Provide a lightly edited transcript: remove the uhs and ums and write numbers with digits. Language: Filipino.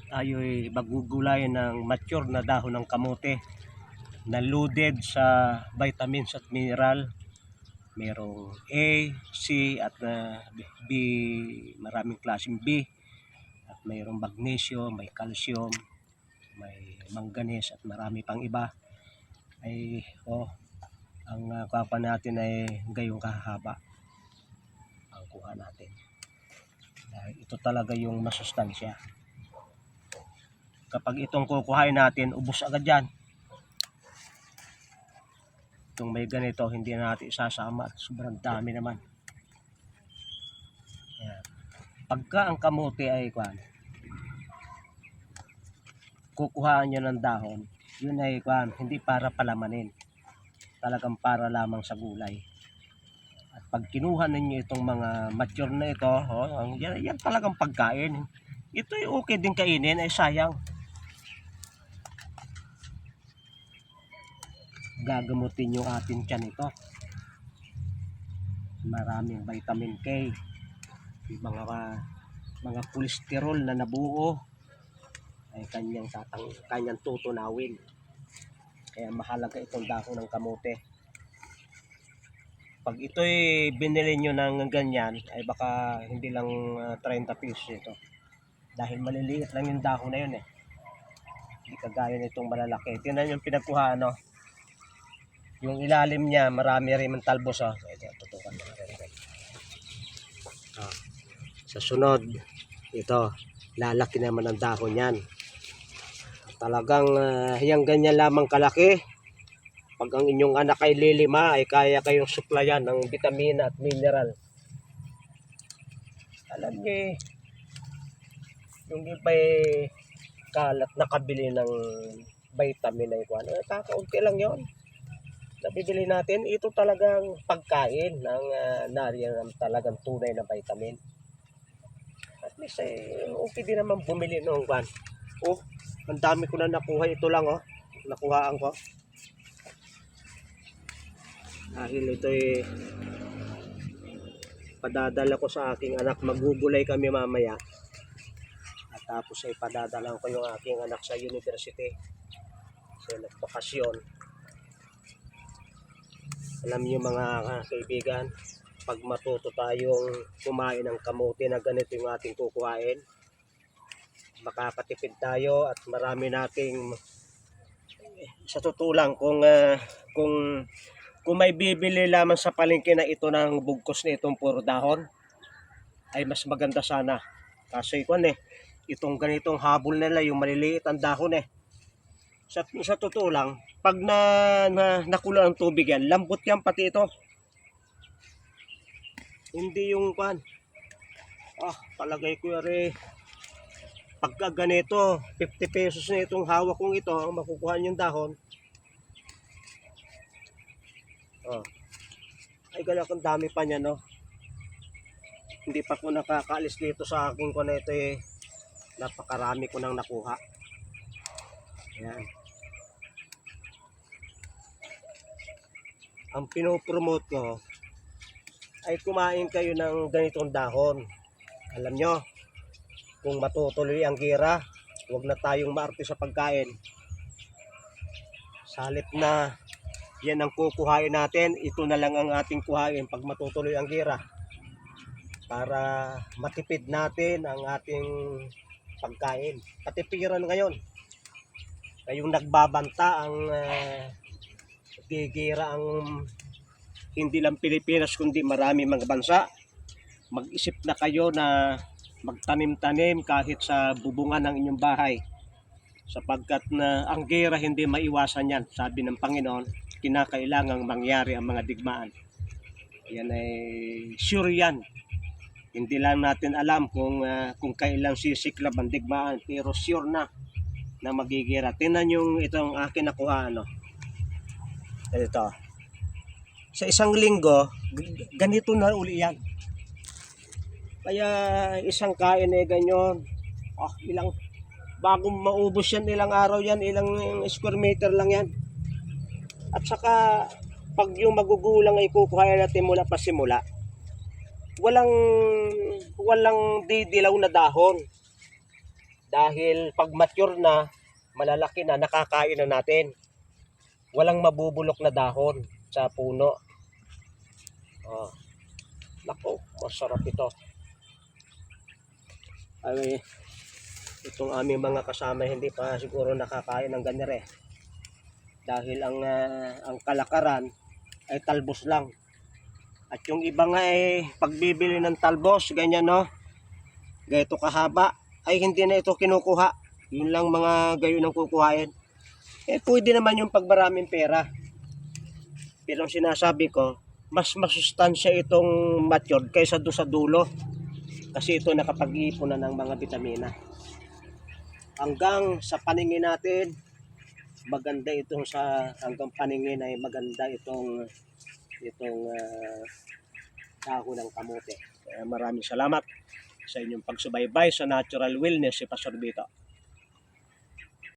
Tayo'y magugulay ng mature na dahon ng kamote na loaded sa vitamins at mineral. Merong A, C at B, maraming klaseng B. At mayroong magnesium, may calcium, may manganese at marami pang iba. Ang kapa natin ay gayong kahaba ang kuha natin. Ito talaga yung masustansya. Kapag itong kukuhain natin, ubos agad yan. Itong may ganito, hindi na natin isasama. Sobrang dami naman. Ayan. Pagka ang kamote ay kukuhaan nyo ng dahon, yun ay hindi para palamanin. Talagang para lamang sa gulay. At pag kinuha ninyo itong mga mature na ito, yan talagang pagkain. Ito ay okay din kainin, ay sayang. Gagamutin yung atin tiyan ito. Maraming vitamin K, mga kolesterol na nabuo ay kanyang tutunawin. Kaya mahalaga itong dahon ng kamote. Pag ito'y binili nyo ng ganyan, ay baka hindi lang 30 pesos ito. Dahil maliliit lang yung dahon na yun eh. Hindi kagaya nitong malalaki. Tingnan yung pinagkuhaan, no? Yung ilalim niya, marami rin ang talbos. Ito, tutukan na rin. Sa sunod, ito, lalaki naman ang dahon yan. Talagang yung ganyan lamang kalaki. Pag ang inyong anak ay lilima, ay kaya kayong suplayan ng vitamina at mineral. Alam niyo, yung iba'y kalat nakabili ng vitamin ay kakaunti lang yon. Nabibili natin, ito talagang pagkain ng nariyan ng talagang tunay na vitamin. At least okay din naman bumili noong ang dami ko na nakuha. Ito lang nakuhaan ko. Dahil ito padadala ko sa aking anak. Magugulay kami mamaya. At tapos ay padadala ko yung aking anak sa university. So nagbakasyon. Alam niyo mga kaibigan, pag matuto tayong kumain ng kamote na ganito yung ating kukuhain, makakatipid tayo at marami nating sa totoo lang kung may bibili lamang sa palengke na ito ng bugkos na itong puro dahon, ay mas maganda sana. Kasi itong ganitong habol nila, yung maliliit ang dahon sa totoo lang, pag nakulo ang tubig yan, lambot yan pati ito. Hindi yung palagay ko pagka ganito, 50 pesos na itong hawak kong ito, ang makukuha yung dahon. Ay galak, ang dami pa niya, no? Hindi pa ko nakakaalis dito sa aking ito napakarami ko nang nakuha. Ayan. Ang pinopromote ko ay kumain kayo ng ganitong dahon. Alam nyo, kung matutuloy ang gira, huwag na tayong maarte sa pagkain. Salit na yan ang kukuhain natin, ito na lang ang ating kuhain pag matutuloy ang gira. Para matipid natin ang ating pagkain. Katipiran ngayon. Kayong nagbabanta ang gigira ang hindi lang Pilipinas kundi marami mga bansa. Mag-isip na kayo na magtanim-tanim kahit sa bubungan ng inyong bahay. Sapagkat ang gera hindi maiwasan yan. Sabi ng Panginoon, kinakailangang mangyari ang mga digmaan. Yan ay sure yan. Hindi lang natin alam kung kailang sisiklab ang digmaan, pero sure na magigira. Tingnan yung itong akin nakuha Ito. Sa isang linggo, ganito na uli yan. Kaya isang kain ganyan. Bago maubos yan, ilang araw yan, ilang square meter lang yan. At saka, pag yung magugulang ay kukuhain natin mula pa simula, walang didilaw na dahon. Dahil pag mature na, malalaki na, nakakain na natin. Walang mabubulok na dahon sa puno. Oh, nako, masarap ito. Ay, itong aming mga kasama hindi pa siguro nakakain ng ganire. Dahil ang kalakaran ay talbos lang. At yung iba nga ay pagbibili ng talbos, ganyan no, ganito kahaba, ay hindi na ito kinukuha. Yun lang mga gayon ang kukuhain. Eh pwede naman yung pagmaraming pera. Pero ang sinasabi ko, mas masustansya itong matured kaysa do sa dulo. Kasi ito nakapag-iipon na ng mga bitamina. Hanggang sa paningin natin, maganda itong hanggang paningin ay maganda itong dahon ng kamote. Kaya maraming salamat sa inyong pagsubaybay sa Natural Wellness si Pastor Vito.